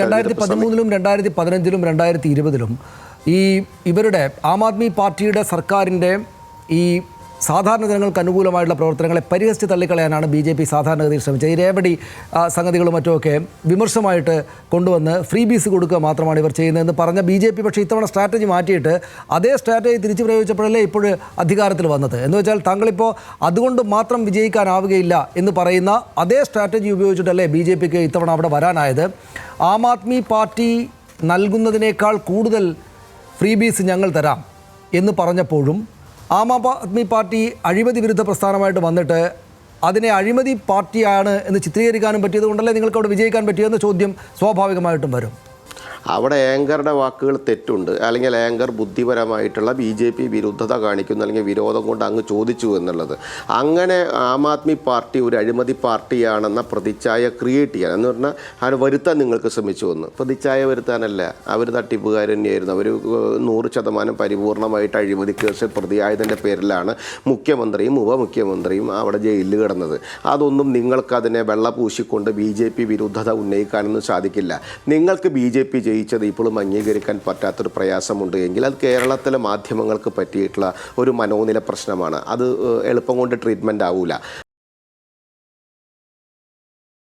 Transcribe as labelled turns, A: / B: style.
A: 2013-ലും 2015-ലും 2020-ലും ഇവരുടെ ആം ആദ്മി പാർട്ടിയുടെ സർക്കാരിൻ്റെ ഈ സാധാരണ ജനങ്ങൾക്ക് അനുകൂലമായിട്ടുള്ള പ്രവർത്തനങ്ങളെ പരിഹസിച്ച് തള്ളിക്കളയാനാണ് BJP സാധാരണഗതിയിൽ ശ്രമിച്ചത്. ഈ രേവടി സംഗതികളും മറ്റുമൊക്കെ വിമർശമായിട്ട് കൊണ്ടുവന്ന് ഫ്രീ ബീസ് കൊടുക്കുക മാത്രമാണ് ഇവർ ചെയ്യുന്നതെന്ന് പറഞ്ഞ BJP പക്ഷേ ഇത്തവണ സ്ട്രാറ്റജി മാറ്റിയിട്ട് അതേ സ്ട്രാറ്റജി തിരിച്ചു പ്രയോഗിച്ചപ്പോഴല്ലേ ഇപ്പോൾ അധികാരത്തിൽ വന്നത്. എന്ന് വെച്ചാൽ താങ്കളിപ്പോൾ അതുകൊണ്ട് മാത്രം വിജയിക്കാനാവുകയില്ല എന്ന് പറയുന്ന അതേ സ്ട്രാറ്റജി ഉപയോഗിച്ചിട്ടല്ലേ BJPക്ക് ഇത്തവണ അവിടെ വരാനായത്. ആം ആദ്മി പാർട്ടി നൽകുന്നതിനേക്കാൾ കൂടുതൽ ഫ്രീ ബീസ് ഞങ്ങൾ തരാം എന്ന് പറഞ്ഞപ്പോഴും ആം ആദ്മി പാർട്ടി അഴിമതി വിരുദ്ധ പ്രസ്ഥാനമായിട്ട് വന്നിട്ട് അതിനെ അഴിമതി പാർട്ടിയാണ് എന്ന് ചിത്രീകരിക്കാനും പറ്റിയത് കൊണ്ടല്ലേ നിങ്ങൾക്ക് അവിടെ വിജയിക്കാൻ പറ്റിയെന്ന ചോദ്യം സ്വാഭാവികമായിട്ടും വരും.
B: അവിടെ ആങ്കറുടെ വാക്കുകൾ തെറ്റുണ്ട്, അല്ലെങ്കിൽ ആങ്കർ ബുദ്ധിപരമായിട്ടുള്ള BJP വിരുദ്ധത കാണിക്കുന്നു, അല്ലെങ്കിൽ വിരോധം കൊണ്ട് അങ്ങ് ചോദിച്ചു എന്നുള്ളത്. അങ്ങനെ ആം ആദ്മി പാർട്ടി ഒരു അഴിമതി പാർട്ടിയാണെന്ന പ്രതിച്ഛായ ക്രിയേറ്റ് ചെയ്യാൻ എന്ന് പറഞ്ഞാൽ അത് വരുത്താൻ നിങ്ങൾക്ക് ശ്രമിച്ചു എന്ന്. പ്രതിച്ഛായ വരുത്താനല്ല, അവർ തട്ടിപ്പുകാർ തന്നെയായിരുന്നു. അവർ 100% പരിപൂർണമായിട്ട് അഴിമതി കേസിൽ പ്രതിയായതിൻ്റെ പേരിലാണ് മുഖ്യമന്ത്രിയും ഉപമുഖ്യമന്ത്രിയും അവിടെ ജയിലിൽ കിടന്നത്. അതൊന്നും നിങ്ങൾക്കതിനെ വെള്ളപൂശിക്കൊണ്ട് BJP വിരുദ്ധത ഉന്നയിക്കാനൊന്നും സാധിക്കില്ല. നിങ്ങൾക്ക് BJP ജയിച്ചത് ഇപ്പോഴും അംഗീകരിക്കാൻ പറ്റാത്തൊരു പ്രയാസമുണ്ട് എങ്കിൽ അത് കേരളത്തിലെ മാധ്യമങ്ങൾക്ക് പറ്റിയിട്ടുള്ള ഒരു മനോനില പ്രശ്നമാണ്. അത് എളുപ്പം കൊണ്ട് ട്രീറ്റ്മെൻ്റ് ആവില്ല.